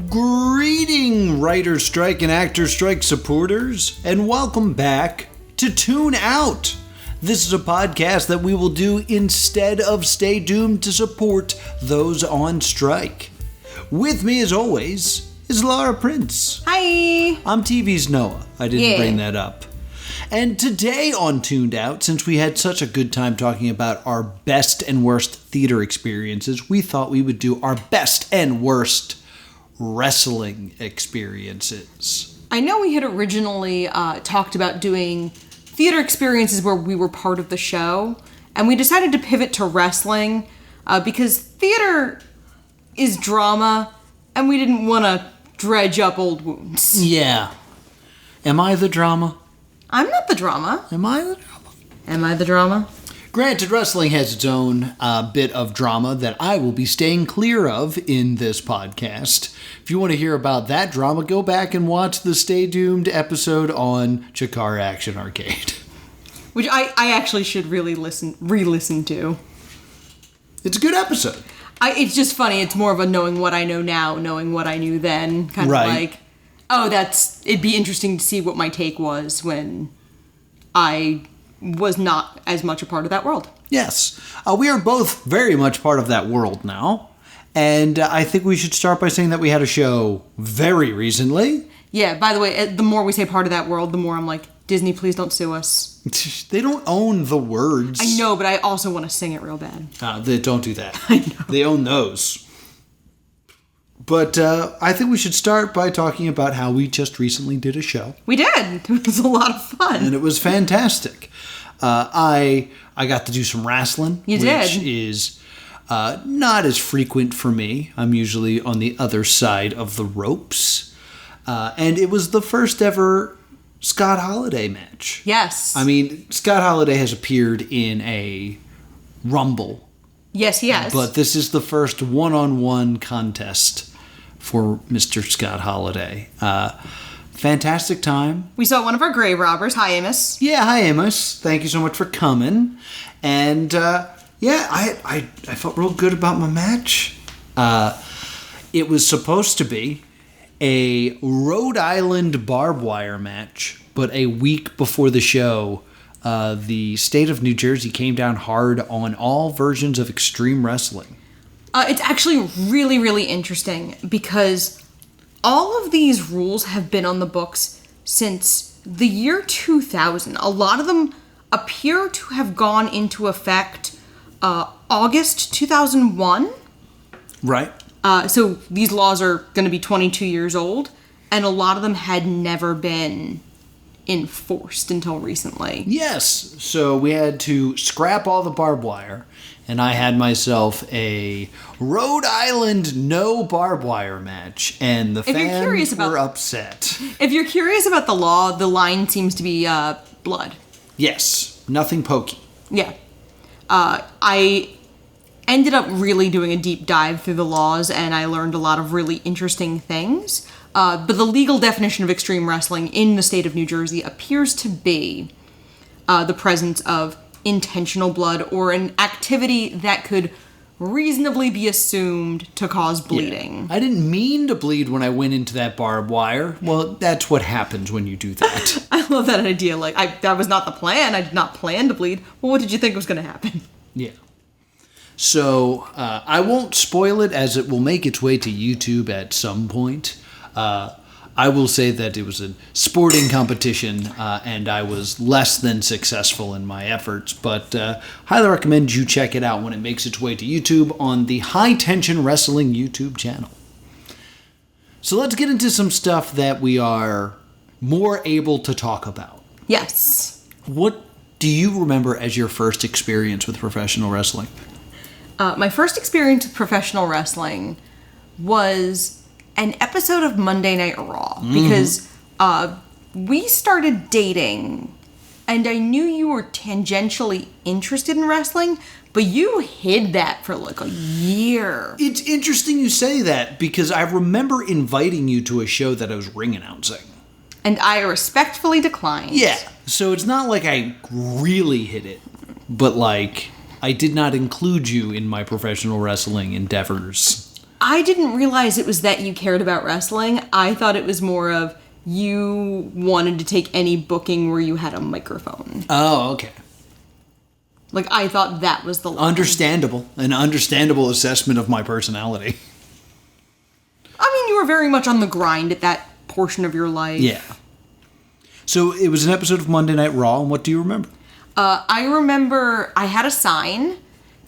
Greeting, writer strike and actor strike supporters, and welcome back to Tune Out. This is a podcast that we will do instead of stay doomed to support those on strike. With me, as always, is Laura Prince. Hi. I'm TV's Noah. I didn't bring that up. And today on Tuned Out, since we had such a good time talking about our best and worst theater experiences, we thought we would do our best and worst wrestling experiences. I know we had originally talked about doing theater experiences where we were part of the show, and we decided to pivot to wrestling because theater is drama, and we didn't want to dredge up old wounds. Yeah. Am I the drama? I'm not the drama. Am I the drama? Am I the drama? Granted, wrestling has its own bit of drama that I will be staying clear of in this podcast. If you want to hear about that drama, go back and watch the Stay Doomed episode on Chikara Action Arcade. Which I actually should really re-listen to. It's a good episode. It's just funny. It's more of a knowing what I know now, knowing what I knew then. Kind of like, it'd be interesting to see what my take was when I was not as much a part of that world. Yes. We are both very much part of that world now. And I think we should start by saying that we had a show very recently. Yeah, by the way, the more we say part of that world, the more I'm like, Disney, please don't sue us. They don't own the words. I know, but I also want to sing it real bad. They don't do that. I know. They own those. But I think we should start by talking about how we just recently did a show. We did. It was a lot of fun. And it was fantastic. I got to do some wrestling. You which did. is not as frequent for me. I'm usually on the other side of the ropes. And it was the first ever Scott Holiday match. Yes. I mean, Scott Holiday has appeared in a Rumble. Yes, he has. But this is the first one-on-one contest for Mr. Scott Holiday. Fantastic time. We saw one of our grave robbers. Hi, Amos. Yeah, hi, Amos. Thank you so much for coming. And, I felt real good about my match. It was supposed to be a Rhode Island barbed wire match, but a week before the show, the state of New Jersey came down hard on all versions of Extreme Wrestling. It's actually really, really interesting because all of these rules have been on the books since the year 2000. A lot of them appear to have gone into effect August 2001. Right. So these laws are going to be 22 years old, and a lot of them had never been enforced until recently. Yes. So we had to scrap all the barbed wire, and I had myself a Rhode Island no barbed wire match, and the fans were upset. If you're curious about the law, the line seems to be blood. Yes. Nothing pokey. Yeah. I ended up really doing a deep dive through the laws, and I learned a lot of really interesting things. But the legal definition of extreme wrestling in the state of New Jersey appears to be the presence of intentional blood or an activity that could reasonably be assumed to cause bleeding. Yeah. I didn't mean to bleed when I went into that barbed wire. Well, that's what happens when you do that. I love that idea. Like, that was not the plan. I did not plan to bleed. Well, what did you think was going to happen? Yeah. So, I won't spoil it as it will make its way to YouTube at some point. I will say that it was a sporting competition, and I was less than successful in my efforts, but highly recommend you check it out when it makes its way to YouTube on the High Tension Wrestling YouTube channel. So let's get into some stuff that we are more able to talk about. Yes. What do you remember as your first experience with professional wrestling? My first experience with professional wrestling was an episode of Monday Night Raw, because we started dating, and I knew you were tangentially interested in wrestling, but you hid that for like a year. It's interesting you say that, because I remember inviting you to a show that I was ring announcing. And I respectfully declined. Yeah, so it's not like I really hid it, but like I did not include you in my professional wrestling endeavors. I didn't realize it was that you cared about wrestling. I thought it was more of you wanted to take any booking where you had a microphone. Oh, okay. Like, I thought that was the line. Understandable. An understandable assessment of my personality. I mean, you were very much on the grind at that portion of your life. Yeah. So it was an episode of Monday Night Raw, and what do you remember? I remember I had a sign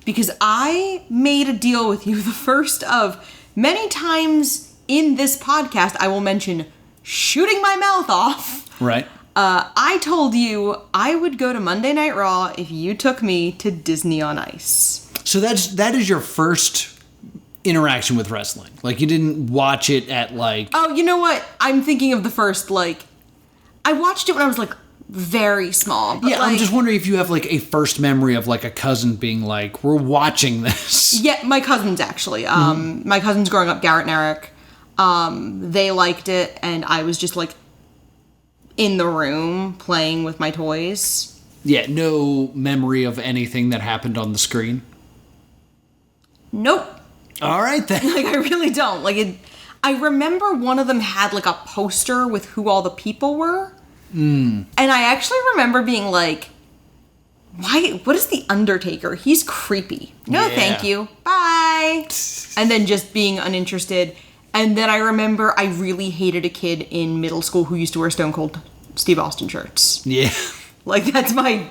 because I made a deal with you, the first of many times in this podcast I will mention shooting my mouth off. Right. I told you I would go to Monday Night Raw if you took me to Disney on Ice. So that is your first interaction with wrestling. Like, you didn't watch it at, like... Oh, you know what? I'm thinking of the first, like... I watched it when I was, like, very small. But Yeah, like, I'm just wondering if you have, like, a first memory of, like, a cousin being like, we're watching this. Yeah, my cousins, actually. My cousins growing up, Garrett and Eric, they liked it, and I was just, like, in the room playing with my toys. Yeah, no memory of anything that happened on the screen? Nope. All right, then. Like, I really don't. Like, I remember one of them had, like, a poster with who all the people were. And I actually remember being like, what is The Undertaker? He's creepy. No, Yeah. thank you. Bye. And then just being uninterested. And then I remember I really hated a kid in middle school who used to wear Stone Cold Steve Austin shirts. Yeah. Like, that's my...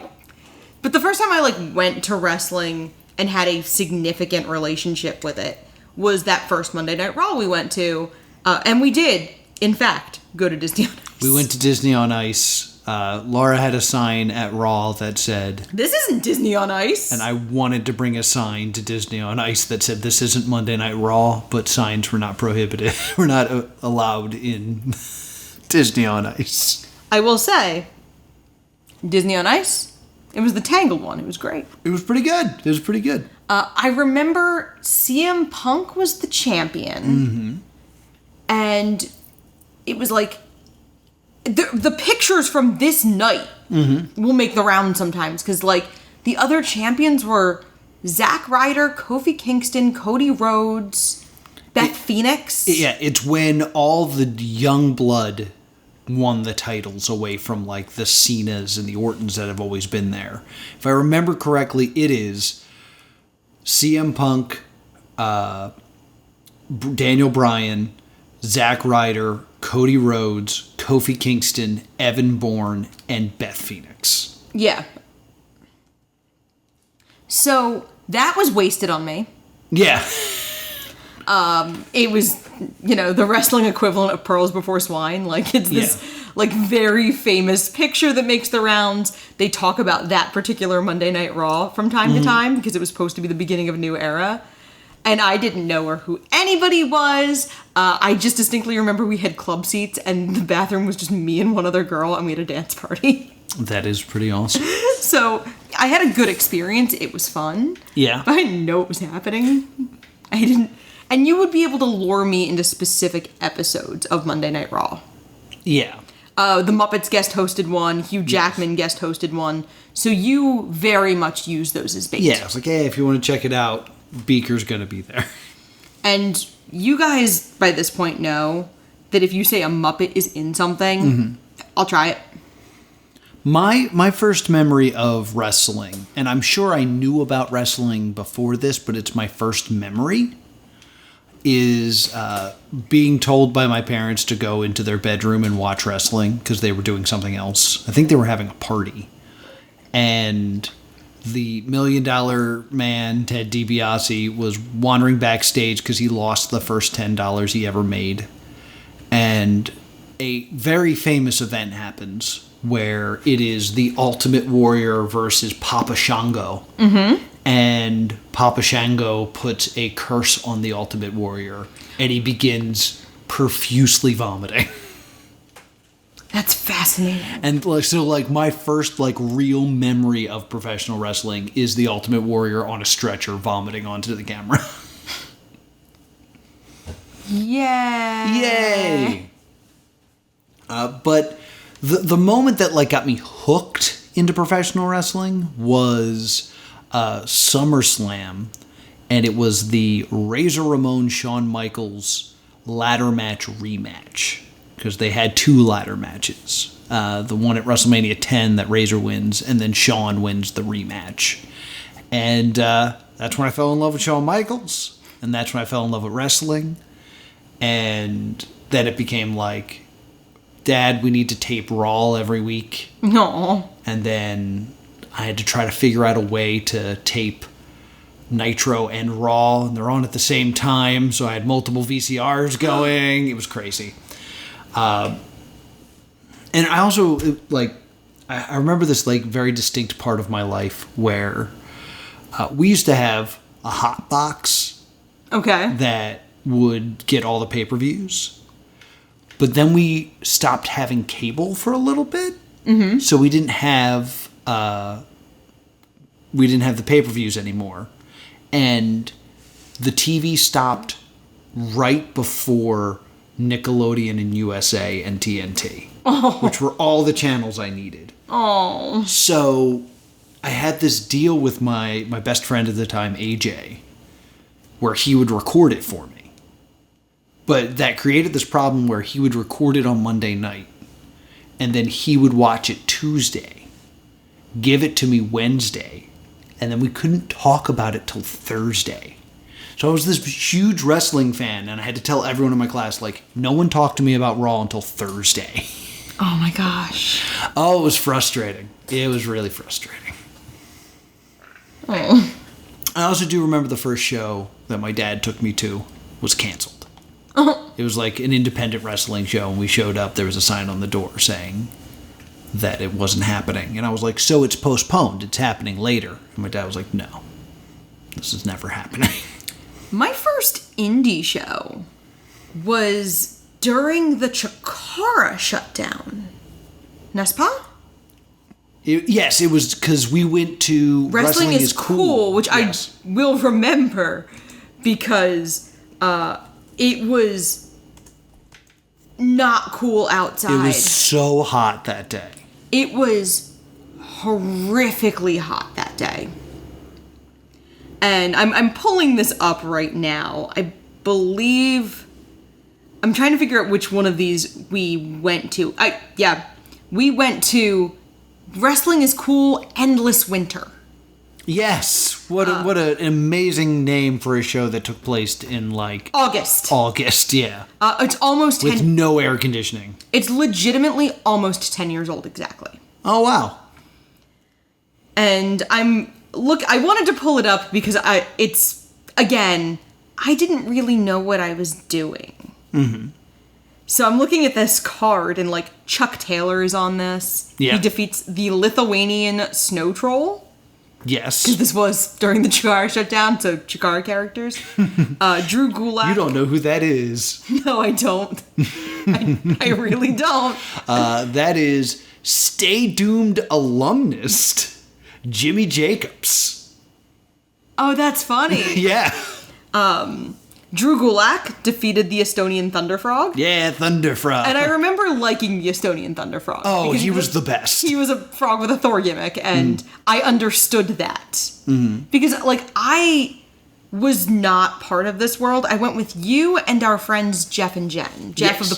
But the first time I, like, went to wrestling and had a significant relationship with it was that first Monday Night Raw we went to. And we did, in fact, go to Disney on Ice. We went to Disney on Ice. Laura had a sign at Raw that said... This isn't Disney on Ice. And I wanted to bring a sign to Disney on Ice that said, this isn't Monday Night Raw, but signs were not prohibited. We're not allowed in Disney on Ice. I will say, Disney on Ice, it was the Tangled one. It was great. It was pretty good. It was pretty good. I remember CM Punk was the champion. Mm-hmm. And it was like, the pictures from this night will make the round sometimes. Because, like, the other champions were Zack Ryder, Kofi Kingston, Cody Rhodes, Beth Phoenix. Yeah, it's when all the young blood won the titles away from, like, the Cenas and the Ortons that have always been there. If I remember correctly, it is CM Punk, Daniel Bryan, Zack Ryder, Cody Rhodes, Kofi Kingston, Evan Bourne, and Beth Phoenix. Yeah. So that was wasted on me. Yeah. It was, the wrestling equivalent of Pearls Before Swine. Like, it's this, like, very famous picture that makes the rounds. They talk about that particular Monday Night Raw from time to time because it was supposed to be the beginning of a new era. And I didn't know who anybody was. I just distinctly remember we had club seats and the bathroom was just me and one other girl and we had a dance party. That is pretty awesome. So I had a good experience. It was fun. Yeah. But I didn't know it was happening. I didn't. And you would be able to lure me into specific episodes of Monday Night Raw. Yeah. The Muppets guest hosted one. Hugh Jackman guest hosted one. So you very much use those as bait. Yeah, it's like, hey, if you want to check it out, Beaker's going to be there. And you guys, by this point, know that if you say a Muppet is in something, I'll try it. My first memory of wrestling, and I'm sure I knew about wrestling before this, but it's my first memory, is being told by my parents to go into their bedroom and watch wrestling because they were doing something else. I think they were having a party. And the $1 Million Man, Ted DiBiase, was wandering backstage because he lost the first $10 he ever made. And a very famous event happens where it is the Ultimate Warrior versus Papa Shango. Mm-hmm. And Papa Shango puts a curse on the Ultimate Warrior, and he begins profusely vomiting. That's fascinating. And so, like, my first, like, real memory of professional wrestling is the Ultimate Warrior on a stretcher vomiting onto the camera. Yeah. Yay! But the moment that, like, got me hooked into professional wrestling was SummerSlam and it was the Razor Ramon Shawn Michaels ladder match rematch, because they had 2 ladder matches. The one at WrestleMania 10 that Razor wins, and then Shawn wins the rematch. And that's when I fell in love with Shawn Michaels, and that's when I fell in love with wrestling. And then it became like, Dad, we need to tape Raw every week. No. And then I had to try to figure out a way to tape Nitro and Raw, and they're on at the same time, so I had multiple VCRs going. It was crazy. And I also, like, I remember this, like, very distinct part of my life where we used to have a hot box Okay. that would get all the pay-per-views, but then we stopped having cable for a little bit, so we didn't have the pay-per-views anymore, and the TV stopped right before Nickelodeon and USA and TNT, which were all the channels I needed. Oh. So I had this deal with my best friend at the time, AJ, where he would record it for me. But that created this problem where he would record it on Monday night, and then he would watch it Tuesday, give it to me Wednesday, and then we couldn't talk about it till Thursday. So I was this huge wrestling fan, and I had to tell everyone in my class, like, no one talked to me about Raw until Thursday. Oh my gosh. Oh, it was frustrating. It was really frustrating. Oh. I also do remember the first show that my dad took me to was canceled. It was like an independent wrestling show, and we showed up. There was a sign on the door saying that it wasn't happening. And I was like, so it's postponed. It's happening later. And my dad was like, no, this is never happening. My first indie show was during the Chikara shutdown. N'est-ce pas? Yes, it was because we went to Wrestling is Cool, which yes. I will remember because it was not cool outside. It was so hot that day. It was horrifically hot that day. And I'm pulling this up right now. I believe I'm trying to figure out which one of these we went to. We went to Wrestling is Cool Endless Winter. Yes, what an amazing name for a show that took place in like August, yeah. It's almost with no air conditioning. It's legitimately almost 10 years old exactly. Oh wow. And I wanted to pull it up because I didn't really know what I was doing. Mm-hmm. So I'm looking at this card, and like Chuck Taylor is on this. Yeah. He defeats the Lithuanian Snow Troll. Yes. This was during the Chikara shutdown, so Chikara characters. Drew Gulak. You don't know who that is. No, I don't. I really don't. That is Stay Doomed alumnus Jimmy Jacobs. Oh, that's funny. Yeah. Drew Gulak defeated the Estonian Thunder Frog. Yeah, Thunder Frog. And I remember liking the Estonian Thunder Frog. Oh, he was the best. He was a frog with a Thor gimmick, and I understood that. Mm-hmm. Because, like, I was not part of this world. I went with you and our friends Jeff and Jen. Jeff and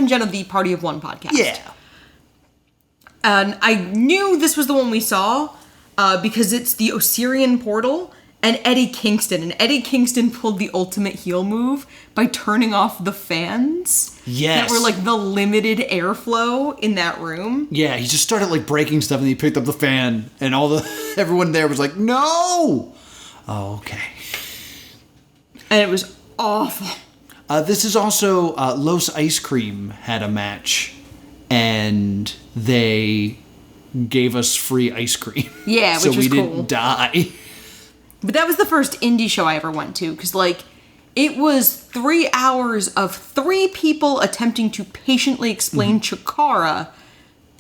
Jen of the Party of One podcast. Yeah. And I knew this was the one we saw because it's the Osirian Portal and Eddie Kingston. And Eddie Kingston pulled the ultimate heel move by turning off the fans. Yes. That were like the limited airflow in that room. Yeah, he just started like breaking stuff, and he picked up the fan, and everyone there was like, no! Oh, okay. And it was awful. This is also Los Ice Cream had a match, and they gave us free ice cream. Yeah, so which was we cool. didn't die. But that was the first indie show I ever went to, because, like, it was 3 hours of 3 people attempting to patiently explain Chikara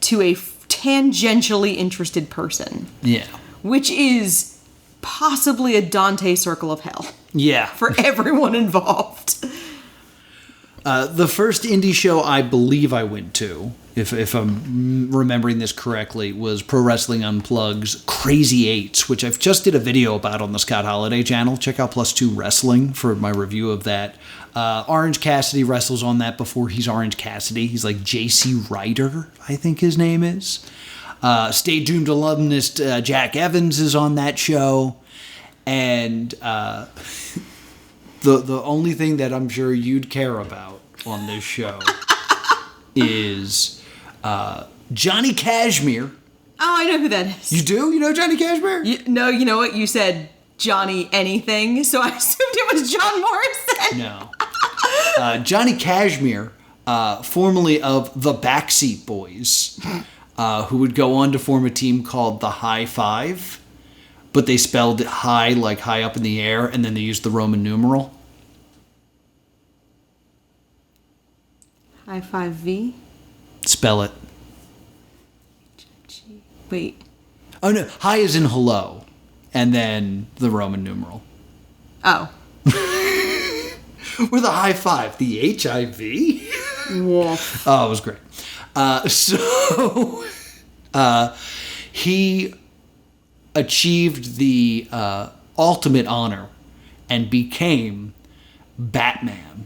to a tangentially interested person. Yeah. Which is possibly a Dante circle of hell. Yeah. For everyone involved. The first indie show I believe I went to, if I'm remembering this correctly, was Pro Wrestling Unplugged's Crazy Eights, which I've just did a video about on the Scott Holiday channel. Check out +2 Wrestling for my review of that. Orange Cassidy wrestles on that before he's Orange Cassidy. He's like JC Ryder, I think his name is. Stay Doomed alumnus Jack Evans is on that show. And the only thing that I'm sure you'd care about on this show is Johnny Cashmere. Oh, I know who that is. You do? You know Johnny Cashmere? No, you know what? You said Johnny anything, so I assumed it was John Morrison. No. Johnny Cashmere, formerly of the Backseat Boys, who would go on to form a team called the High Five, but they spelled it high like high up in the air, and then they used the Roman numeral. High Five V? Spell it. Wait. Oh, no. High is in hello, and then the Roman numeral. Oh. We're the High Five. The HIV? Wolf. Oh, it was great. He achieved the ultimate honor and became Batman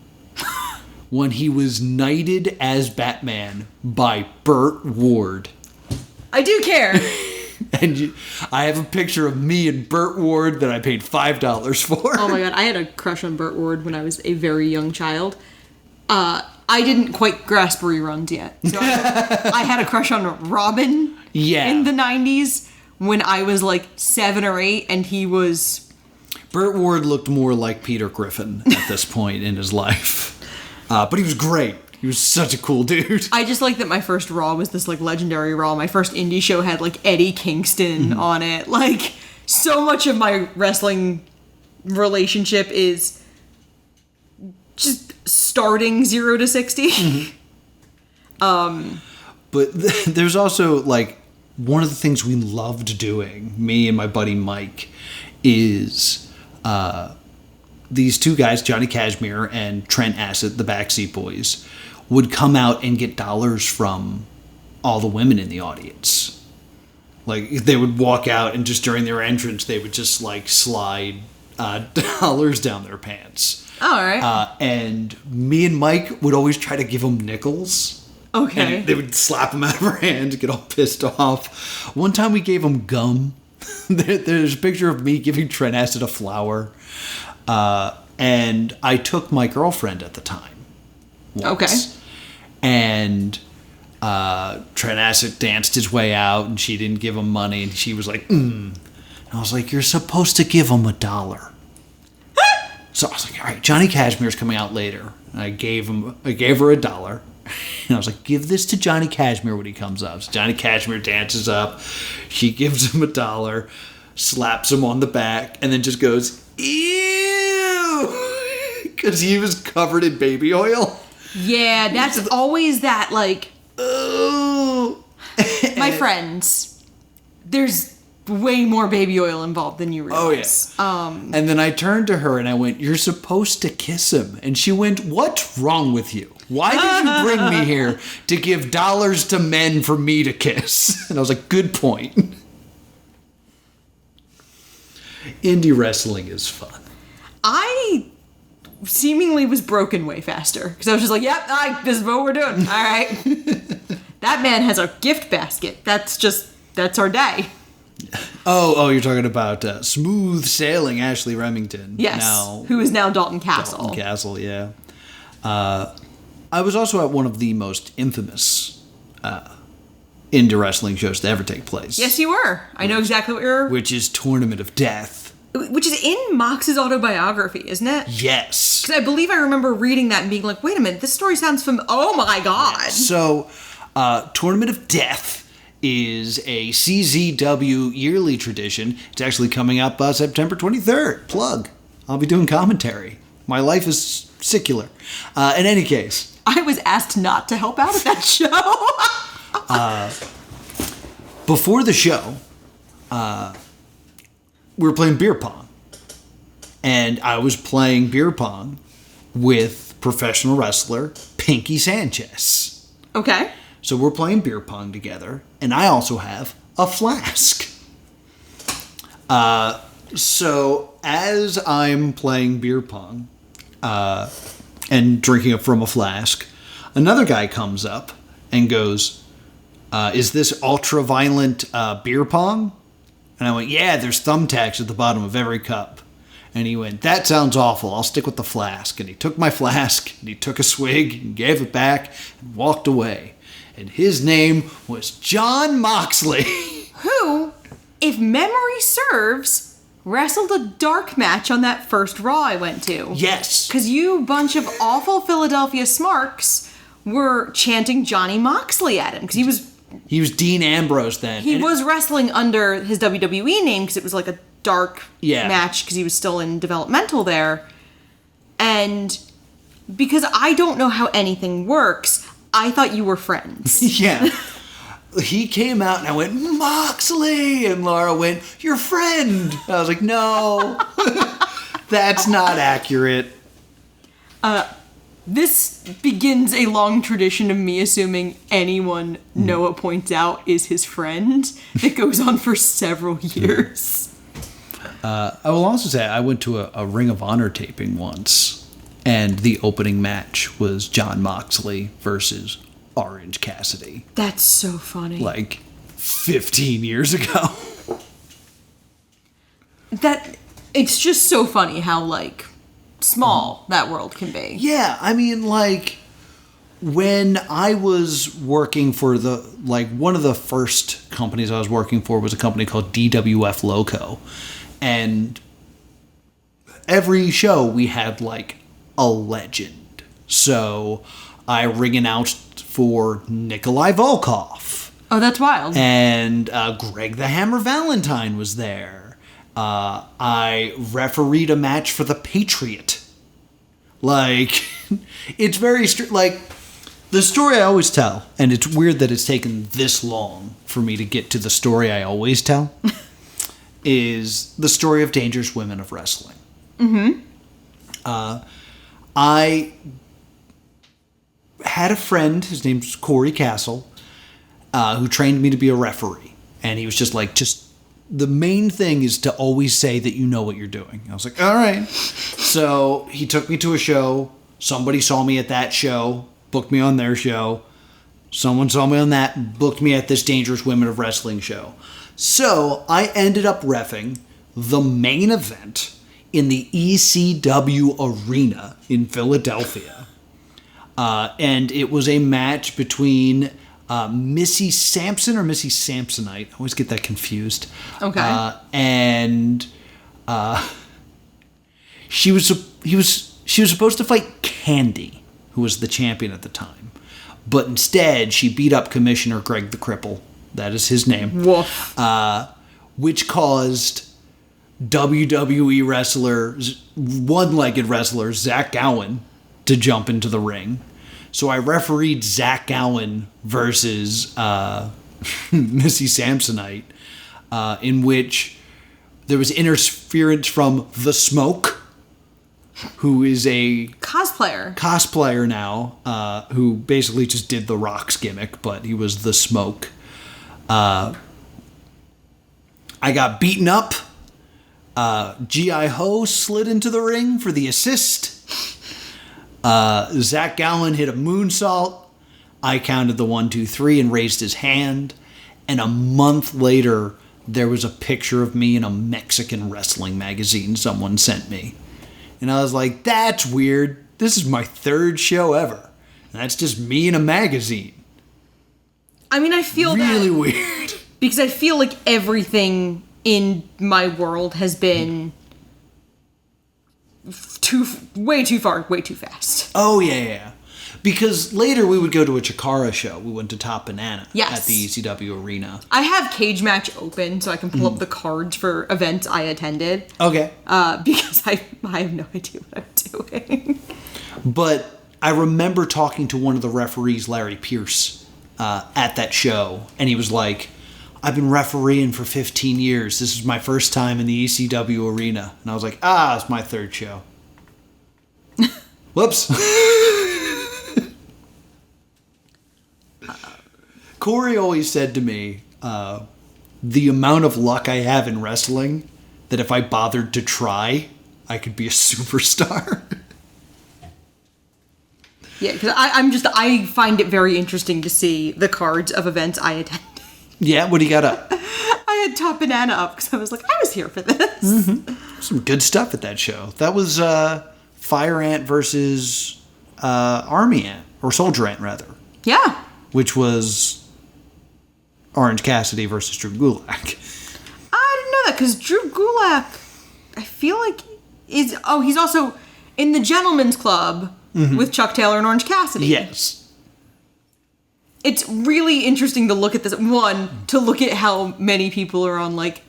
when he was knighted as Batman by Burt Ward. I do care. And I have a picture of me and Burt Ward that I paid $5 for. Oh my god, I had a crush on Burt Ward when I was a very young child. I didn't quite grasp reruns yet. So I had a crush on Robin in the 90s when I was like 7 or 8, and he was... Burt Ward looked more like Peter Griffin at this point in his life. But he was great. He was such a cool dude. I just like that my first Raw was this like legendary Raw. My first indie show had like Eddie Kingston on it. Like, so much of my wrestling relationship is just starting 0 to 60. But there's also like one of the things we loved doing, me and my buddy Mike, is these two guys, Johnny Cashmere and Trent Acid, the Backseat Boys, would come out and get dollars from all the women in the audience. Like, they would walk out and just during their entrance, they would just like slide dollars down their pants. All right. And me and Mike would always try to give them nickels. Okay. And they would slap them out of our hands, get all pissed off. One time we gave them gum. There's a picture of me giving Trent Acid a flower. And I took my girlfriend at the time. Once. Okay. And Trent Acid danced his way out, and she didn't give him money, and she was like, And I was like, you're supposed to give him $1. So I was like, all right, Johnny Cashmere's coming out later. And I gave her $1. And I was like, give this to Johnny Cashmere when he comes up. So Johnny Cashmere dances up. She gives him $1, slaps him on the back, and then just goes, ew! Because he was covered in baby oil. Yeah, that's always that, like... Oh. My friends, there's way more baby oil involved than you realize. Oh, yeah. And then I turned to her and I went, you're supposed to kiss him. And she went, what's wrong with you? Why did you bring me here to give dollars to men for me to kiss? And I was like, good point. Indie wrestling is fun. I seemingly was broken way faster. Because I was just like, yep, this is what we're doing. All right. That man has a gift basket. That's our day. Oh, you're talking about smooth sailing Ashley Remington. Yes. Now, who is now Dalton Castle. Dalton Castle, yeah. I was also at one of the most infamous indie wrestling shows to ever take place. Yes, you were. I know exactly what you're... Which is Tournament of Death. Which is in Mox's autobiography, isn't it? Yes. Because I believe I remember reading that and being like, wait a minute, this story sounds oh my god. So, Tournament of Death is a CZW yearly tradition. It's actually coming up September 23rd. Plug. I'll be doing commentary. My life is secular. In any case. I was asked not to help out at that show. Before the show, we were playing beer pong. And I was playing beer pong with professional wrestler Pinky Sanchez. Okay. So we're playing beer pong together, and I also have a flask. So as I'm playing beer pong and drinking it from a flask, another guy comes up and goes, is this ultra-violent beer pong? And I went, yeah, there's thumbtacks at the bottom of every cup. And he went, that sounds awful. I'll stick with the flask. And he took my flask, and he took a swig, and gave it back, and walked away. And his name was Jon Moxley. Who, if memory serves, wrestled a dark match on that first Raw I went to. Yes. Because you bunch of awful Philadelphia smarks were chanting Johnny Moxley at him. Because He was Dean Ambrose then. he was wrestling under his WWE name because it was like a dark Yeah. match because he was still in developmental there. And because I don't know how anything works, I thought you were friends. Yeah. He came out and I went, Moxley! And Laura went, your friend! I was like, no, that's not accurate. This begins a long tradition of me assuming anyone Noah points out is his friend that goes on for several years. I will also say I went to a Ring of Honor taping once, and the opening match was Jon Moxley versus Orange Cassidy. That's so funny. Like 15 years ago. That it's just so funny how like small that world can be. Yeah, I mean, like, when I was working for one of the first companies I was working for was a company called DWF Loco. And every show we had, like, a legend. So I ring announced for Nikolai Volkov. Oh, that's wild. And Greg the Hammer Valentine was there. I refereed a match for the Patriot. Like, it's very like, the story I always tell, and it's weird that it's taken this long for me to get to the story I always tell, is the story of Dangerous Women of Wrestling. Mm-hmm. I had a friend, his name's Corey Castle, who trained me to be a referee. And he was just like, the main thing is to always say that you know what you're doing. I was like, all right. So he took me to a show. Somebody saw me at that show, booked me on their show. Someone saw me on that, booked me at this Dangerous Women of Wrestling show. So I ended up reffing the main event in the ECW Arena in Philadelphia. And it was a match between Missy Sampson or Missy Samsonite. I always get that confused. Okay. And she was supposed to fight Candy, who was the champion at the time. But instead, she beat up Commissioner Greg the Cripple. That is his name. Woof. Which caused WWE wrestlers, one-legged wrestler, Zach Gowen, to jump into the ring. So I refereed Zach Gowen versus Missy Samsonite, in which there was interference from The Smoke, who is a cosplayer now, who basically just did The Rock's gimmick, but he was The Smoke. I got beaten up. G.I. Ho slid into the ring for the assist. Zach Gowen hit a moonsault. I counted the 1, 2, 3 and raised his hand. And a month later, there was a picture of me in a Mexican wrestling magazine someone sent me. And I was like, that's weird. This is my third show ever. And that's just me in a magazine. I mean, I feel really that weird. because I feel like everything in my world has been way too far, way too fast. Oh, yeah. Because later we would go to a Chikara show. We went to Top Banana Yes. at the ECW Arena. I have Cage Match open so I can pull up the cards for events I attended. Okay. Because I have no idea what I'm doing. But I remember talking to one of the referees, Larry Pierce, at that show. And he was like, I've been refereeing for 15 years. This is my first time in the ECW Arena. And I was like, it's my third show. Whoops. Corey always said to me, the amount of luck I have in wrestling, that if I bothered to try, I could be a superstar. Yeah, because I find it very interesting to see the cards of events I attend. Yeah, what do you got up? I had Top Banana up because I was like, I was here for this. Mm-hmm. Some good stuff at that show. That was Fire Ant versus Army Ant, or Soldier Ant, rather. Yeah. Which was Orange Cassidy versus Drew Gulak. I didn't know that, because Drew Gulak, I feel like, he's also in the Gentleman's Club with Chuck Taylor and Orange Cassidy. Yes. It's really interesting to look at this. One, to look at how many people are on, like,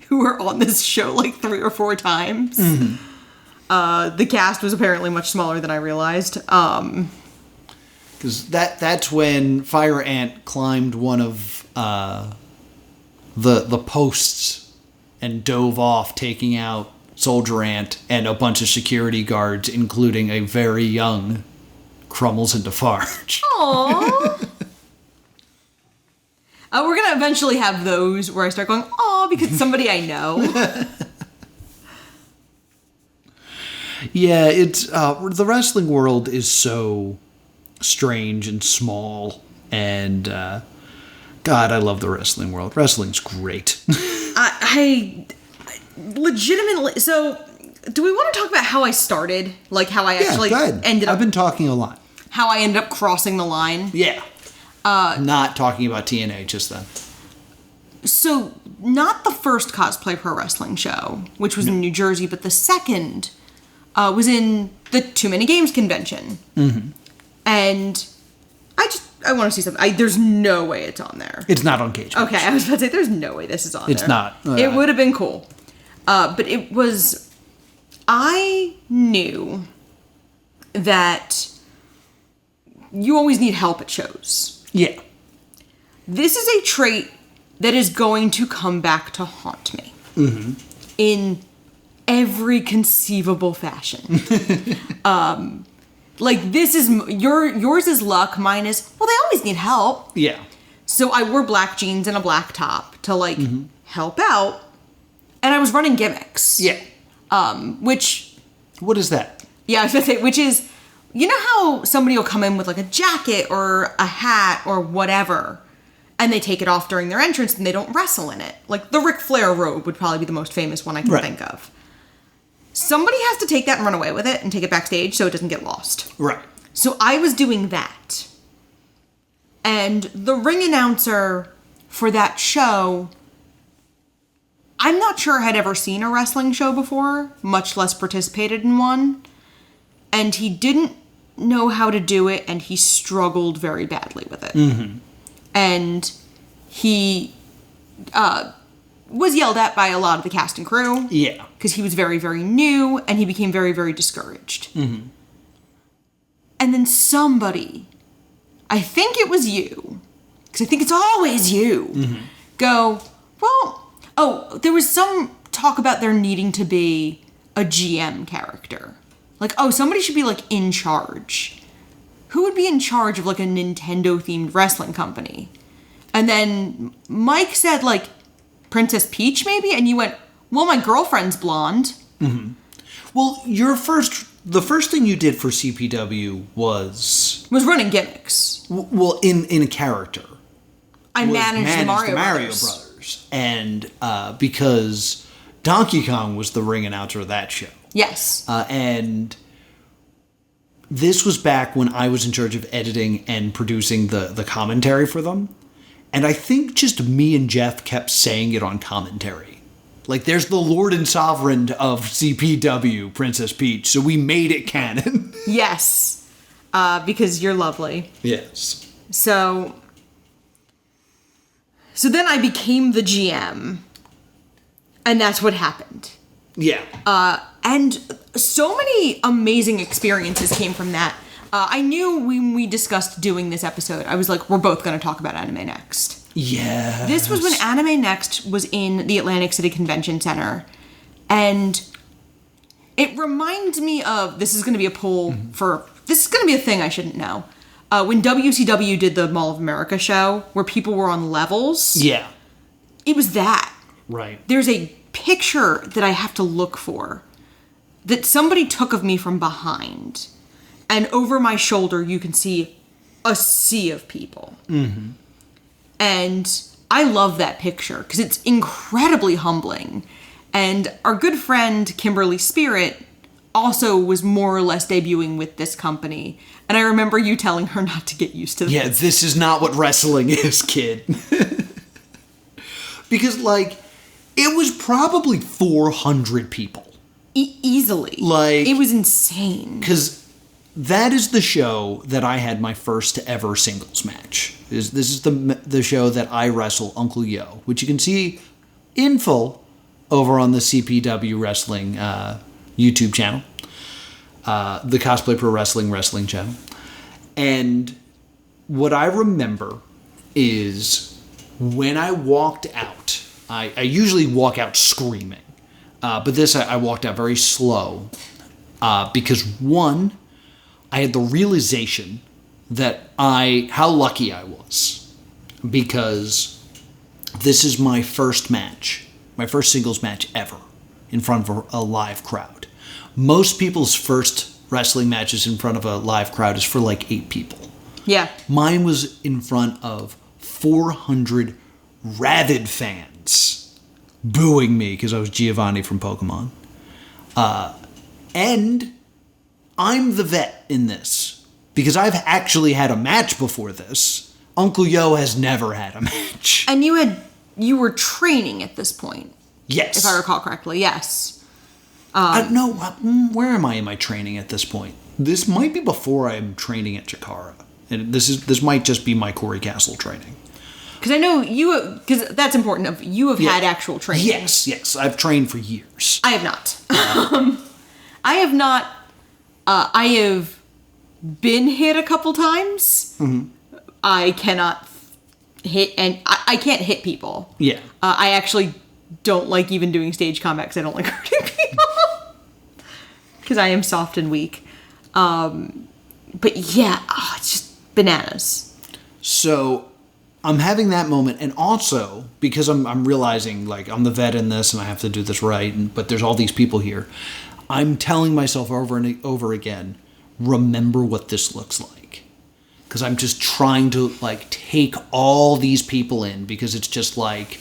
who are on this show, like, 3 or 4 times. Mm-hmm. The cast was apparently much smaller than I realized. Because that's when Fire Ant climbed one of the posts and dove off, taking out Soldier Ant and a bunch of security guards, including a very young Crummels and Defarge. Aww. We're going to eventually have those where I start going, aw, because somebody I know. Yeah, it's the wrestling world is so strange and small, and God, I love the wrestling world. Wrestling's great. I legitimately, so do we want to talk about how I started? Like how I actually ended up... I've been talking a lot. How I ended up crossing the line? Yeah. Not talking about TNA just then. So, not the first cosplay pro wrestling show, which was in New Jersey, but the second was in the Too Many Games convention. Mm-hmm. And I want to see something. There's no way it's on there. It's not on Cage Match. Okay, I was about to say, there's no way this is on there. It's not. It would have been cool. But it was... I knew that you always need help at shows. Yeah. This is a trait that is going to come back to haunt me. Mm-hmm. In every conceivable fashion. Like, this is... yours is luck, mine is... Well, they always need help. Yeah. So I wore black jeans and a black top to, like, help out. And I was running gimmicks. Yeah. Which... What is that? Yeah, I was going to say, which is... You know how somebody will come in with, like, a jacket or a hat or whatever, and they take it off during their entrance and they don't wrestle in it? Like, the Ric Flair robe would probably be the most famous one I can think of. Somebody has to take that and run away with it and take it backstage so it doesn't get lost. Right. So I was doing that. And the ring announcer for that show, I'm not sure had ever seen a wrestling show before, much less participated in one. And he didn't know how to do it, and he struggled very badly with it. Mm-hmm. And he was yelled at by a lot of the cast and crew. Yeah. Because he was very, very new, and he became very, very discouraged. Mm-hmm. And then somebody, I think it was you, because I think it's always you, go, well, there was some talk about there needing to be a GM character. Like, somebody should be, like, in charge. Who would be in charge of, like, a Nintendo-themed wrestling company? And then Mike said, like, Princess Peach, maybe? And you went, well, my girlfriend's blonde. Mm-hmm. Well, the first thing you did for CPW was running gimmicks. Well, in a character. I managed the Mario Brothers. And because Donkey Kong was the ring announcer of that show. Yes. And this was back when I was in charge of editing and producing the commentary for them. And I think just me and Jeff kept saying it on commentary. Like, there's the Lord and Sovereign of CPW, Princess Peach, so we made it canon. Yes. Because you're lovely. Yes. So then I became the GM. And that's what happened. Yeah. And so many amazing experiences came from that. I knew when we discussed doing this episode, I was like, we're both going to talk about Anime Next. Yeah. This was when Anime Next was in the Atlantic City Convention Center. And It reminds me of, this is going to be a poll for, this is going to be a thing I shouldn't know. When WCW did the Mall of America show, where people were on levels. Yeah. It was that. Right. There's a picture that I have to look for that somebody took of me from behind. And over my shoulder, you can see a sea of people. Mm-hmm. And I love that picture because it's incredibly humbling. And our good friend, Kimberly Spirit, also was more or less debuting with this company. And I remember you telling her not to get used to this. Yeah, this is not what wrestling is, kid. Because, like, it was probably 400 people. Easily. Like, it was insane. Because that is the show that I had my first ever singles match. This is the show that I wrestle Uncle Yo, which you can see in full over on the CPW Wrestling YouTube channel, the Cosplay Pro Wrestling channel. And what I remember is when I walked out, I usually walk out screaming, but this I walked out very slow because one, I had the realization that how lucky I was, because this is my first match, my first singles match ever in front of a live crowd. Most people's first wrestling matches in front of a live crowd is for like 8 people. Yeah. Mine was in front of 400 rabid fans booing me because I was Giovanni from Pokemon. And I'm the vet in this because I've actually had a match before this. Uncle Yo has never had a match. And you were training at this point. Yes. If I recall correctly, yes. No, where am I in my training at this point? This might be before I'm training at Chikara. And this might just be my Corey Castle training. Because I know because that's important. You have had actual training. Yes. I've trained for years. I have not. I have not. I have been hit a couple times. Mm-hmm. I cannot hit, and I can't hit people. Yeah. I actually don't like even doing stage combat because I don't like hurting people. Because I am soft and weak. But yeah, it's just bananas. So I'm having that moment, and also because I'm realizing like I'm the vet in this and I have to do this right, but there's all these people here. I'm telling myself over and over again, remember what this looks like. Because I'm just trying to like take all these people in, because it's just like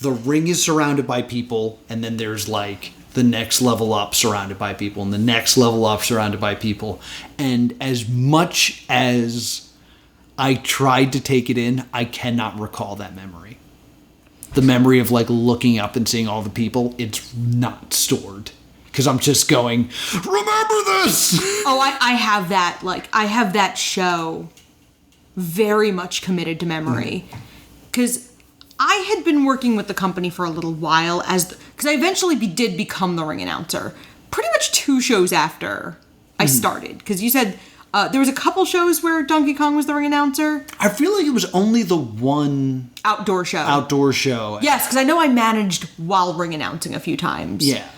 the ring is surrounded by people, and then there's like the next level up surrounded by people, and the next level up surrounded by people. And as much as I tried to take it in, I cannot recall that memory. The memory of like looking up and seeing all the people, it's not stored. Because I'm just going, remember this! Oh, I have that. Like, I have that show very much committed to memory. Because I had been working with the company for a little while, because I eventually did become the ring announcer. Pretty much 2 shows after I started. Because you said there was a couple shows where Donkey Kong was the ring announcer. I feel like it was only the one outdoor show. Yes, because I know I managed while ring announcing a few times. Yeah.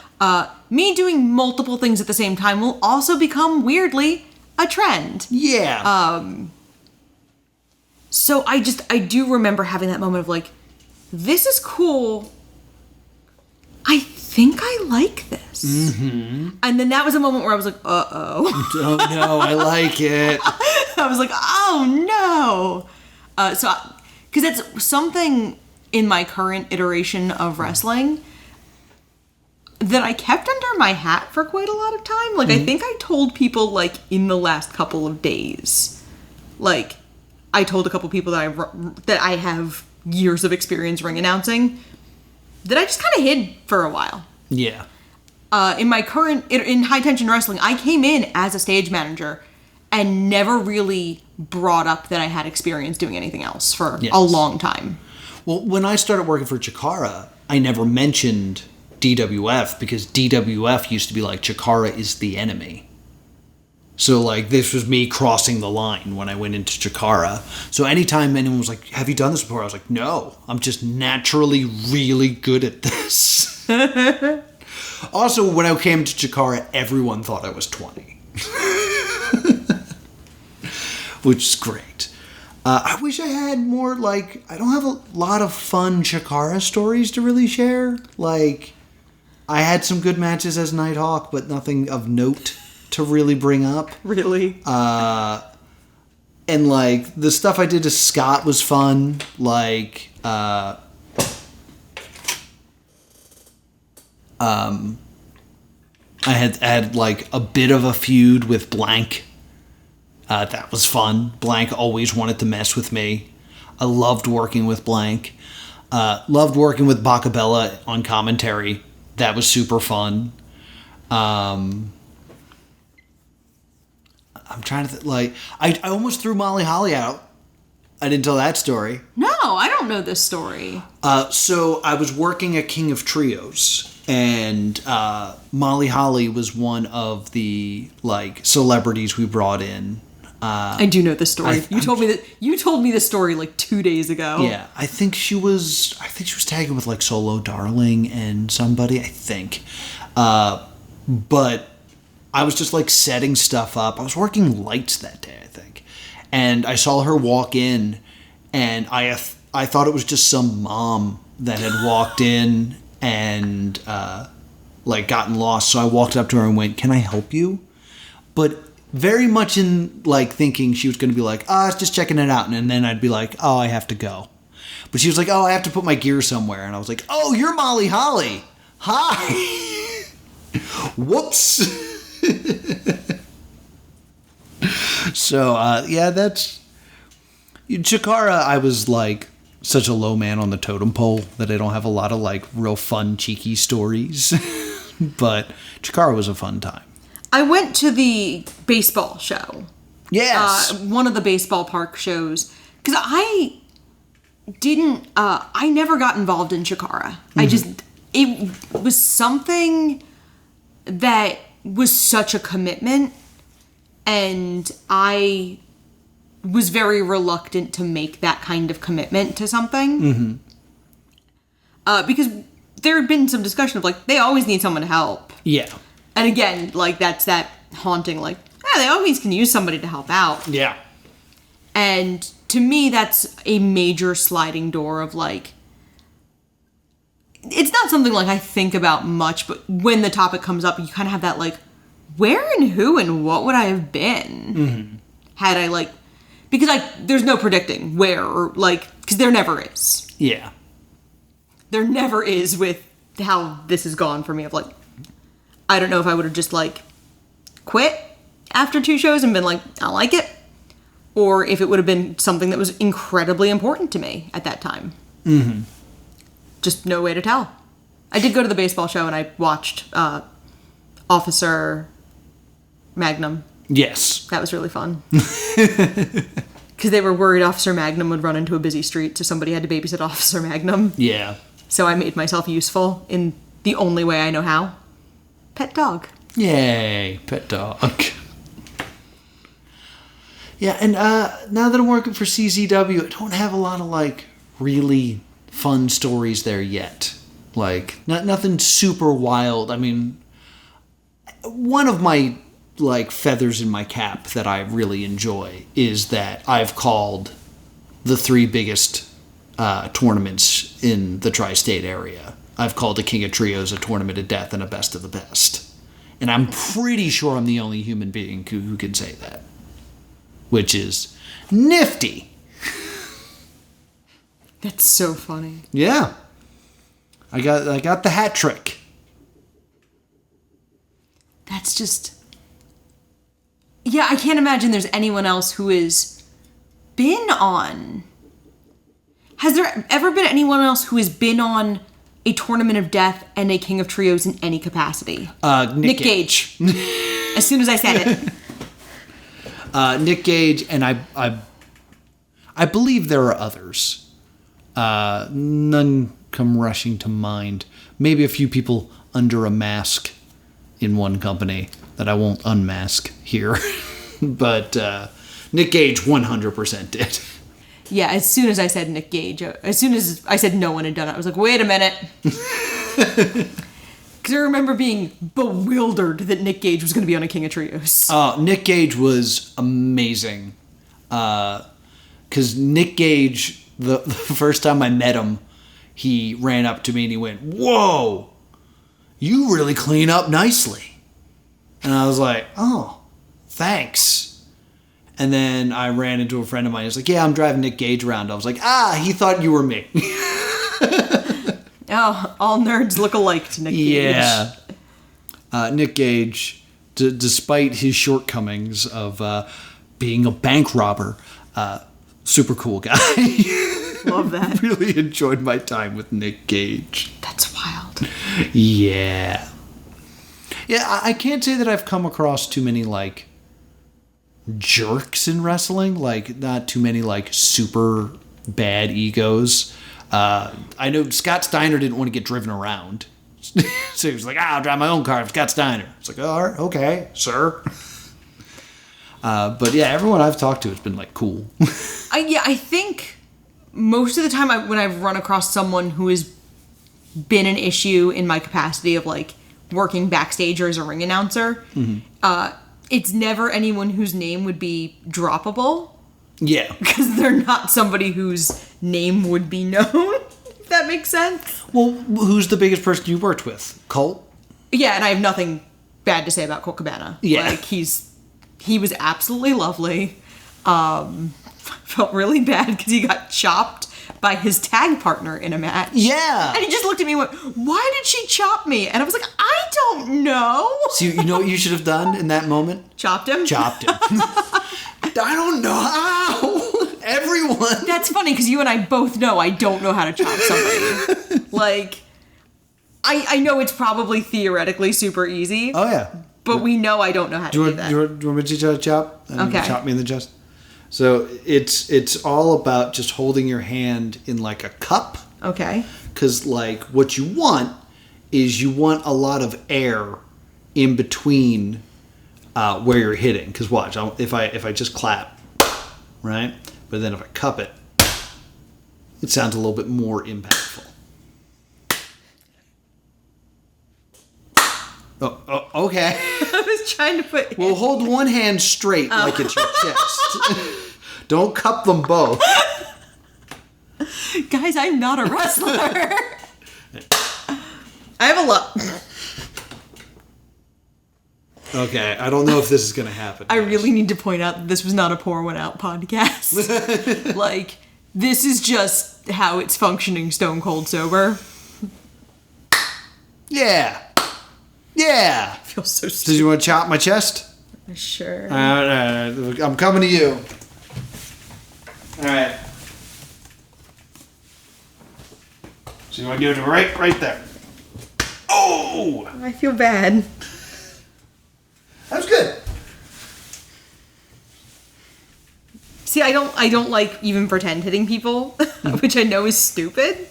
Me doing multiple things at the same time will also become, weirdly, a trend. Yeah. So I do remember having that moment of like, this is cool. I think I like this. Mm-hmm. And then that was a moment where I was like, uh-oh. Oh, no, I like it. I was like, oh, no. Because it's something in my current iteration of wrestling that I kept under my hat for quite a lot of time. Like, I think I told people, like, in the last couple of days. Like, I told a couple people that I have years of experience ring announcing that I just kind of hid for a while. Yeah. In High Tension Wrestling, I came in as a stage manager and never really brought up that I had experience doing anything else for a long time. Well, when I started working for Chikara, I never mentioned DWF, because DWF used to be like, Chikara is the enemy. So, like, this was me crossing the line when I went into Chikara. So anytime anyone was like, have you done this before? I was like, no, I'm just naturally really good at this. Also, when I came to Chikara, everyone thought I was 20. Which is great. I wish I had more, like, I don't have a lot of fun Chikara stories to really share. Like, I had some good matches as Nighthawk, but nothing of note to really bring up. Really? And, like, the stuff I did as Scott was fun. Like, I had, like, a bit of a feud with Blank. That was fun. Blank always wanted to mess with me. I loved working with Blank. Loved working with Bacabella on commentary. That was super fun. I'm trying to I almost threw Molly Holly out. I didn't tell that story. No, I don't know this story. So I was working at King of Trios, and Molly Holly was one of the, like, celebrities we brought in. I do know this story. You told me this story like 2 days ago. Yeah, I think she was tagging with, like, Solo Darling and somebody, I think. But I was just, like, setting stuff up. I was working lights that day, I think. And I saw her walk in, and I thought it was just some mom that had walked in and, like, gotten lost. So I walked up to her and went, "Can I help you?" But very much in, like, thinking she was going to be like, "Oh, I was just checking it out." And then I'd be like, "Oh, I have to go." But she was like, "Oh, I have to put my gear somewhere." And I was like, "Oh, you're Molly Holly. Hi." Whoops. So, yeah, that's... Chikara, I was, like, such a low man on the totem pole that I don't have a lot of, like, real fun, cheeky stories. But Chikara was a fun time. I went to the baseball show. Yes. One of the baseball park shows. Because I never got involved in Chikara. Mm-hmm. It was something that was such a commitment, and I was very reluctant to make that kind of commitment to something. Mm-hmm. Because there had been some discussion of, like, they always need someone to help. Yeah. And again, like, that's that haunting, like, they always can use somebody to help out. Yeah. And to me, that's a major sliding door of, like, it's not something, like, I think about much, but when the topic comes up, you kind of have that, like, where and who and what would I have been had I, like, because, like, there's no predicting where, or, like, because there never is. Yeah. There never is with how this has gone for me of, like, I don't know if I would have just, like, quit after 2 shows and been like, I like it, or if it would have been something that was incredibly important to me at that time. Mm-hmm. Just no way to tell. I did go to the baseball show and I watched Officer Magnum. Yes. That was really fun. Because they were worried Officer Magnum would run into a busy street, so somebody had to babysit Officer Magnum. Yeah. So I made myself useful in the only way I know how. Pet dog. Yay, pet dog. Yeah, and now that I'm working for CZW, I don't have a lot of, like, really fun stories there yet. Like, nothing super wild. I mean, one of my, like, feathers in my cap that I really enjoy is that I've called the 3 biggest tournaments in the tri-state area. I've called a King of Trios, a Tournament of Death, and a Best of the Best. And I'm pretty sure I'm the only human being who can say that. Which is nifty. That's so funny. Yeah. I got the hat trick. That's just... Yeah, I can't imagine there's anyone else who has been on... Has there ever been anyone else who has been on a Tournament of Death and a King of Trios in any capacity? Nick Gage. As soon as I said it. Nick Gage, and I believe there are others. None come rushing to mind. Maybe a few people under a mask in one company that I won't unmask here. But Nick Gage 100% did. Yeah, as soon as I said Nick Gage, as soon as I said no one had done it, I was like, wait a minute. Because Because I remember being bewildered that Nick Gage was going to be on a King of Trios. Nick Gage was amazing. Because Nick Gage, the first time I met him, he ran up to me and he went, "Whoa, you really clean up nicely." And I was like, "Oh, thanks." And then I ran into a friend of mine. He was like, "Yeah, I'm driving Nick Gage around." I was like, "He thought you were me." Oh, all nerds look alike to Nick Gage. Yeah. Nick Gage, despite his shortcomings of being a bank robber, super cool guy. Love that. Really enjoyed my time with Nick Gage. That's wild. Yeah. Yeah, I can't say that I've come across too many, like, jerks in wrestling. Like, not too many, like, super bad egos. I know Scott Steiner didn't want to get driven around. So he was like, I'll drive my own car. Scott Steiner. It's like, all right, okay, sir. But yeah, everyone I've talked to has been, like, cool. I think most of the time when I've run across someone who has been an issue in my capacity of, like, working backstage or as a ring announcer, it's never anyone whose name would be droppable. Yeah. Because they're not somebody whose name would be known, if that makes sense. Well, who's the biggest person you worked with? Colt? Yeah, and I have nothing bad to say about Colt Cabana. Yeah. Like, he was absolutely lovely. Felt really bad because he got chopped by his tag partner in a match. Yeah. And he just looked at me and went, "Why did she chop me?" And I was like, "I don't know." So you know what you should have done in that moment? Chopped him? Chopped him. I don't know how. Everyone. That's funny because you and I both know I don't know how to chop somebody. Like, I know it's probably theoretically super easy. Oh, yeah. But we know I don't know how to do that. Do you want me to teach you how to chop? And Okay. Chop me in the chest. So it's all about just holding your hand in like a cup. Okay. Because like what you want is you want a lot of air in between where you're hitting. Because watch, if I just clap, right? But then if I cup it, it sounds a little bit more impactful. Oh, okay. I was trying to put... Well, hold one hand straight like it's your chest. Don't cup them both. Guys, I'm not a wrestler. I have a lot. Okay, I don't know if this is going to happen. I really need to point out that this was not a pour one out podcast. Like, this is just how it's functioning stone cold sober. Yeah. Yeah. I feel so Did stupid. you want to chop my chest? Sure. I'm coming to you. All right. So you want to do it right there. Oh! I feel bad. That was good. See, I don't like even pretend hitting people, which I know is stupid.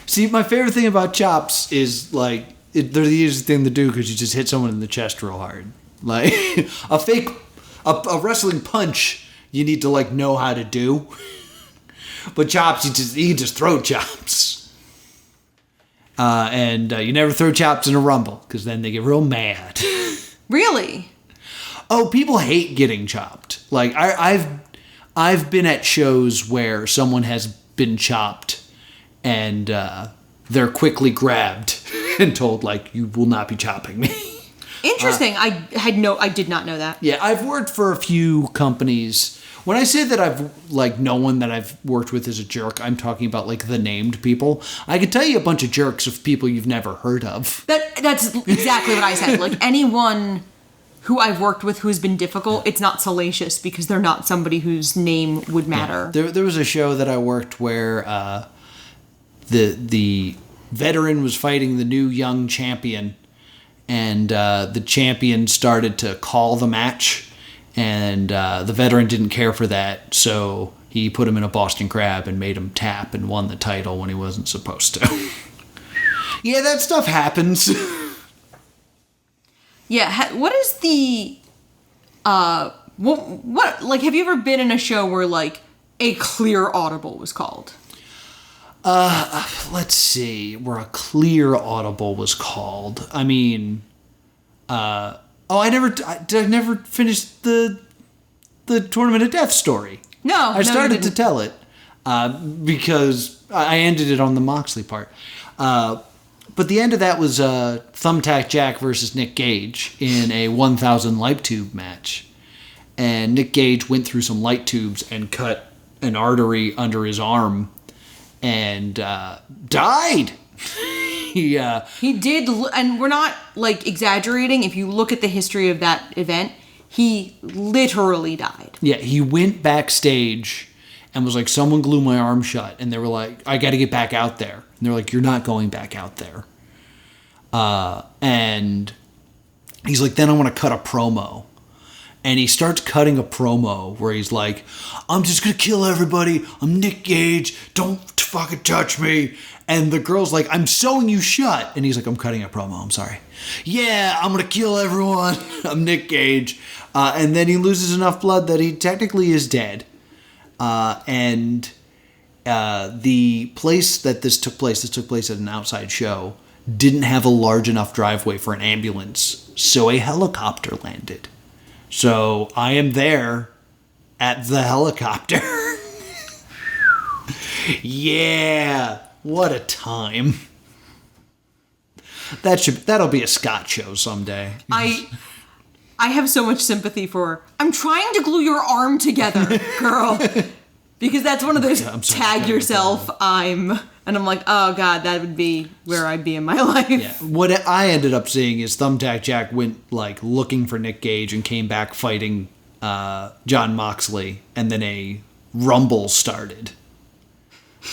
See, my favorite thing about chops is like they're the easiest thing to do because you just hit someone in the chest real hard. Like a wrestling punch, you need to like know how to do. But chops, you can just throw chops. And you never throw chops in a rumble because then they get real mad. Really? Oh, people hate getting chopped. Like I've been at shows where someone has been chopped and they're quickly grabbed and told like, you will not be chopping me. Interesting. I did not know that. Yeah, I've worked for a few companies. When I say that I've like no one that I've worked with is a jerk, I'm talking about like the named people. I could tell you a bunch of jerks of people you've never heard of. That's exactly what I said. Like, anyone who I've worked with who's been difficult, it's not salacious because they're not somebody whose name would matter. Yeah. There was a show that I worked where the veteran was fighting the new young champion, and the champion started to call the match, and the veteran didn't care for that, so he put him in a Boston Crab and made him tap and won the title when he wasn't supposed to. Yeah, that stuff happens. Yeah, what is the what like have you ever been in a show where like a clear audible was called? Let's see where a clear audible was called. I mean, I never finished the Tournament of Death story. No, I started to tell it because I ended it on the Moxley part. But the end of that was Thumbtack Jack versus Nick Gage in a 1,000 light tube match. And Nick Gage went through some light tubes and cut an artery under his arm and died. He did, and we're not like exaggerating. If you look at the history of that event, he literally died. Yeah, he went backstage and was like, someone glue my arm shut. And they were like, I got to get back out there. And they're like, you're not going back out there. And he's like, then I want to cut a promo. And he starts cutting a promo where he's like, I'm just going to kill everybody. I'm Nick Gage. Don't fucking touch me. And the girl's like, I'm sewing you shut. And he's like, I'm cutting a promo. I'm sorry. Yeah, I'm going to kill everyone. I'm Nick Gage. And then he loses enough blood that he technically is dead. And the place that this took place at an outside show, didn't have a large enough driveway for an ambulance. So a helicopter landed. So I am there at the helicopter. Yeah, what a time. That'll be a Scott show someday. I have so much sympathy for. I'm trying to glue your arm together, girl, because that's one of those tag yourself. And I'm like, oh god, that would be where I'd be in my life. Yeah. What I ended up seeing is Thumbtack Jack went like looking for Nick Gage and came back fighting John Moxley, and then a rumble started.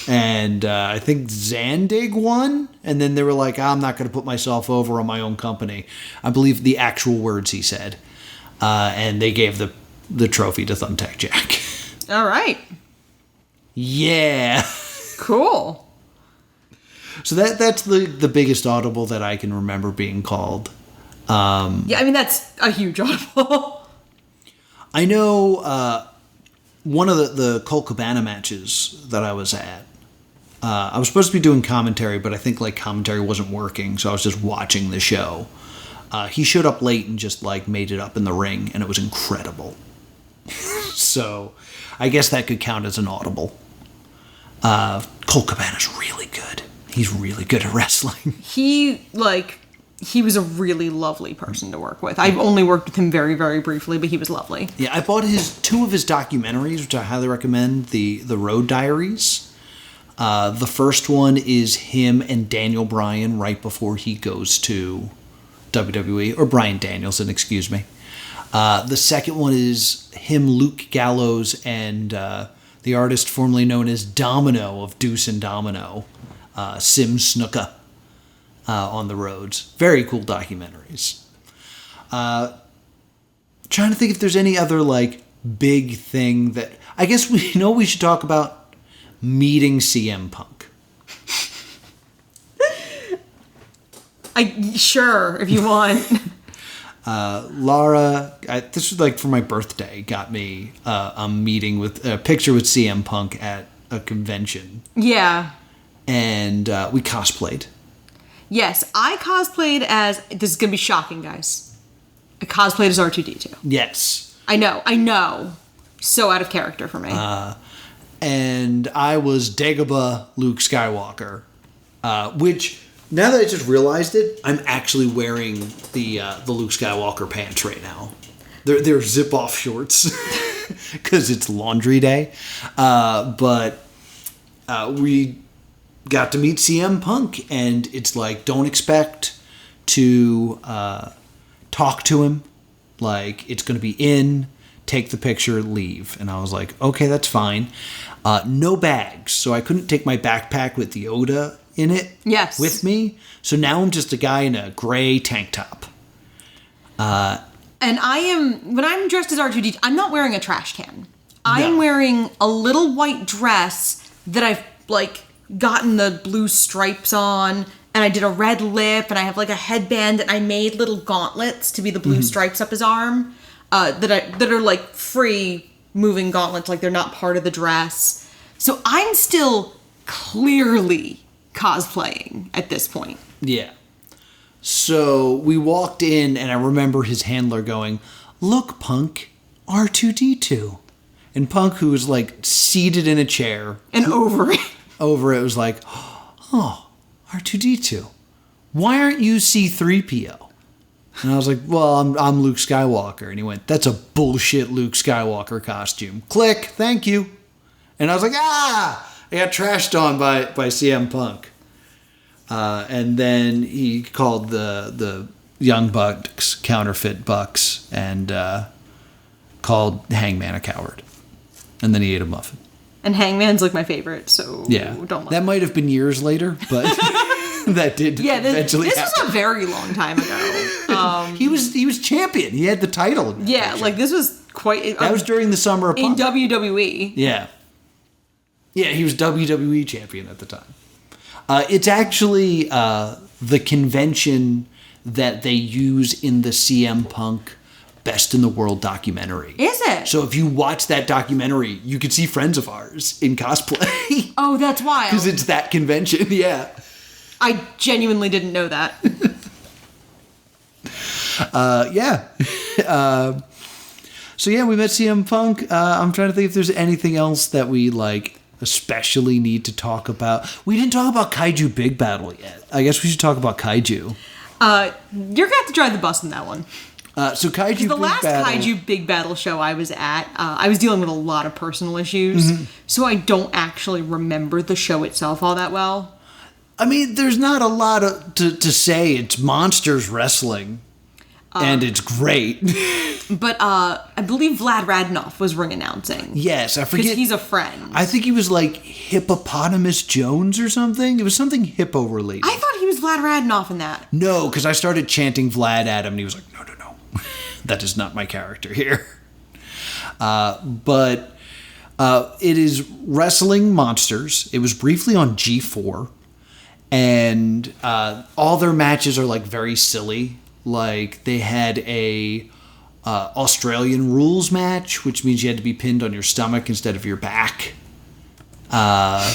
And I think Zandig won, and then they were like, I'm not going to put myself over on my own company. I believe the actual words he said. And they gave the trophy to Thumbtack Jack. All right. Yeah. Cool. So that's the biggest audible that I can remember being called. Yeah, I mean, that's a huge audible. I know one of the Colt Cabana matches that I was at, I was supposed to be doing commentary, but I think like commentary wasn't working, so I was just watching the show. He showed up late and just like made it up in the ring, and it was incredible. So I guess that could count as an audible. Colt Cabana's really good. He's really good at wrestling. He was a really lovely person to work with. I've only worked with him very, very briefly, but he was lovely. Yeah, I bought two of his documentaries, which I highly recommend, the Road Diaries. The first one is him and Daniel Bryan right before he goes to WWE, or Bryan Danielson, excuse me. The second one is him, Luke Gallows, and the artist formerly known as Domino of Deuce and Domino, Sim Snuka, on the roads. Very cool documentaries. Trying to think if there's any other like big thing that I guess we should talk about meeting CM Punk. Sure, if you want. Laura, this was like for my birthday, got me a meeting with a picture with CM Punk at a convention. Yeah. And we cosplayed. Yes, I cosplayed as... This is going to be shocking, guys. I cosplayed as R2-D2. Yes. I know. So out of character for me. And I was Dagobah Luke Skywalker, which, now that I just realized it, I'm actually wearing the Luke Skywalker pants right now. They're zip-off shorts because it's laundry day. But we got to meet CM Punk, and it's like, don't expect to talk to him. Like, it's going to be in, take the picture, leave. And I was like, okay, that's fine. No bags, so I couldn't take my backpack with Yoda in it with me. So now I'm just a guy in a gray tank top. And when I'm dressed as R2-D2, I'm not wearing a trash can. I'm wearing a little white dress that I've, like, gotten the blue stripes on, and I did a red lip, and I have, like, a headband, and I made little gauntlets to be the blue stripes up his arm, that are, like, free moving gauntlets, like, they're not part of the dress. So I'm still clearly cosplaying at this point. Yeah. So we walked in, and I remember his handler going, "Look, Punk, R2D2." And Punk, who was like seated in a chair, And over it. was like, "Oh, R2D2. Why aren't you C3PO?" And I was like, "Well, I'm Luke Skywalker." And he went, "That's a bullshit Luke Skywalker costume." Click, thank you. And I was like, I got trashed on by CM Punk. And then he called the Young Bucks counterfeit Bucks and called Hangman a coward. And then he ate a muffin. And Hangman's like my favorite, so Yeah. don't let That might have been years later, but that did Yeah, eventually this happen. was a very long time ago. He was champion. He had the title. in that Yeah, picture. like this was quite... That was during the summer of in Punk. WWE. Yeah. Yeah, he was WWE champion at the time. It's actually the convention that they use in the CM Punk Best in the World documentary. Is it? So if you watch that documentary, you could see friends of ours in cosplay. Oh, that's wild. Because it's that convention, yeah. I genuinely didn't know that. Yeah. So yeah, we met CM Punk. I'm trying to think if there's anything else that we like especially need to talk about. We didn't talk about Kaiju Big Battle yet. I guess we should talk about Kaiju. You're gonna have to drive the bus in that one. So Kaiju The Big last Battle. Kaiju Big Battle show I was at, I was dealing with a lot of personal issues, so I don't actually remember the show itself all that well. I mean, there's not a lot to say. It's monsters wrestling, and it's great. But I believe Vlad Radnoff was ring announcing. Yes, I Because forget. he's a friend. I think he was like Hippopotamus Jones or something. It was something hippo related. I thought he was Vlad Radnoff in that. No, because I started chanting Vlad at him, and he was like, no. That is not my character here. But it is Wrestling Monsters. It was briefly on G4. And all their matches are like very silly. Like they had a Australian rules match, which means you had to be pinned on your stomach instead of your back. I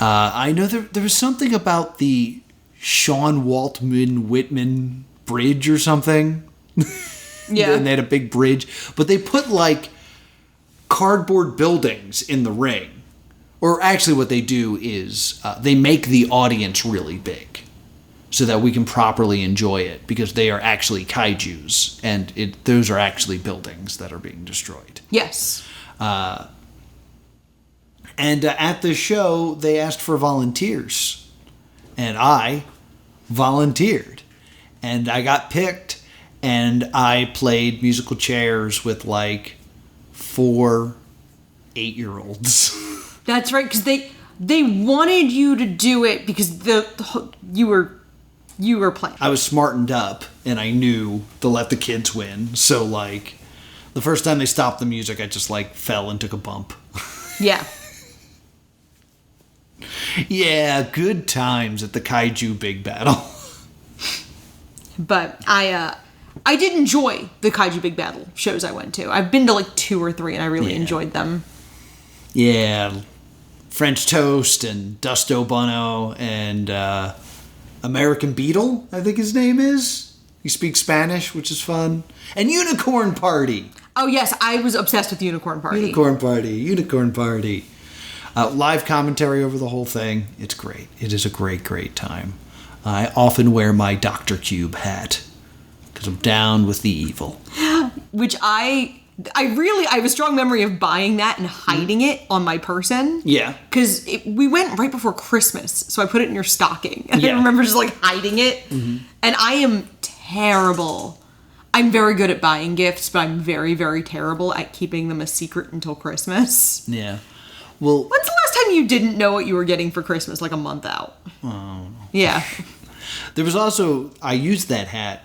know there was something about the Sean Waltman Whitman bridge or something. Yeah. And they had a big bridge, but they put like cardboard buildings in the ring. Or actually what they do is they make the audience really big so that we can properly enjoy it, because they are actually kaijus and those are actually buildings that are being destroyed. Yes. And at the show, they asked for volunteers. And I volunteered. And I got picked. And I played musical chairs with like 4 8-year-olds. That's right, because they wanted you to do it because you were playing. I was smartened up and I knew to let the kids win. So like the first time they stopped the music, I just like fell and took a bump. Yeah. Yeah, good times at the Kaiju Big Battle. But I did enjoy the Kaiju Big Battle shows I went to. I've been to like 2 or 3 and I really enjoyed them. Yeah, French Toast and Dusto Bono and American Beetle, I think his name is. He speaks Spanish, which is fun. And Unicorn Party. Oh yes, I was obsessed with Unicorn Party. Unicorn Party. Live commentary over the whole thing. It's great. It is a great, great time. I often wear my Dr. Cube hat because I'm down with the evil. Which I have a strong memory of buying that and hiding it on my person. Yeah. Because we went right before Christmas, so I put it in your stocking. And I remember just like hiding it. Mm-hmm. And I am terrible. I'm very good at buying gifts, but I'm very, very terrible at keeping them a secret until Christmas. Yeah. Well, When's the last time you didn't know what you were getting for Christmas, like a month out? Oh. Yeah. there was also, I used that hat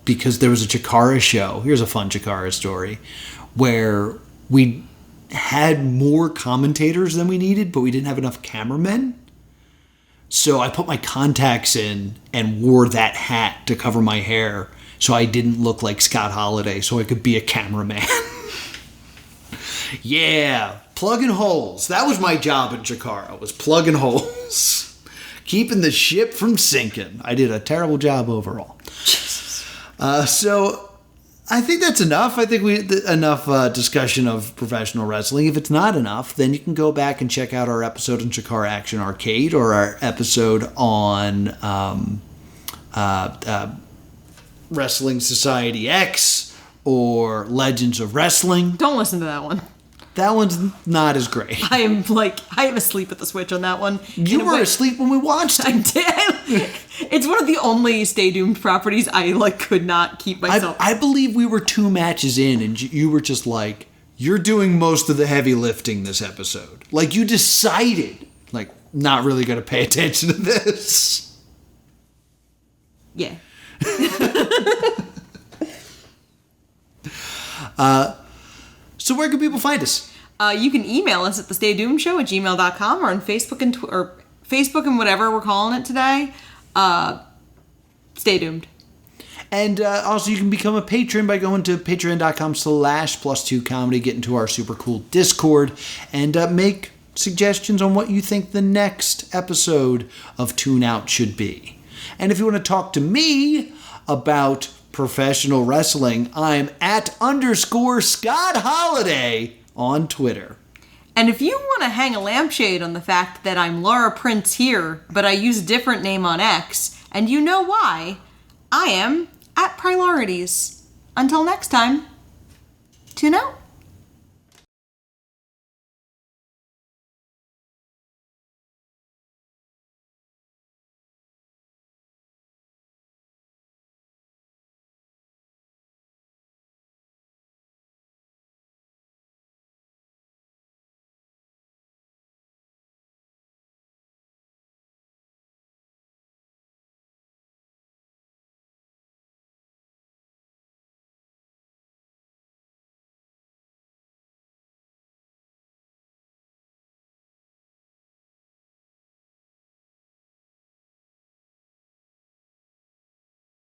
because there was a Chikara show. Here's a fun Chikara story where we had more commentators than we needed, but we didn't have enough cameramen. So I put my contacts in and wore that hat to cover my hair so I didn't look like Scott Holiday, so I could be a cameraman. Yeah, plugging holes. That was my job in Chikara, was plugging holes. Keeping the ship from sinking. I did a terrible job overall. So I think that's enough. I think enough discussion of professional wrestling. If it's not enough, then you can go back and check out our episode on Chikara Action Arcade or our episode on Wrestling Society X or Legends of Wrestling. Don't listen to that one. That one's not as great. I am asleep at the switch on that one. You were asleep when we watched it. I did. It's one of the only Stay Doomed properties I could not keep myself. I believe we were 2 matches in and you were just like, you're doing most of the heavy lifting this episode. Like you decided, not really going to pay attention to this. Yeah. So where can people find us? You can email us at thestaydoomedshow@gmail.com or on Facebook and whatever we're calling it today. Stay Doomed. And also you can become a patron by going to patreon.com/plus2comedy, get into our super cool Discord, and make suggestions on what you think the next episode of Tune Out should be. And if you want to talk to me about professional wrestling, I'm @_Scott Holiday on Twitter. And if you want to hang a lampshade on the fact that I'm Laura Prince here, but I use a different name on X, and you know why, I am @Priorities. Until next time, tune out.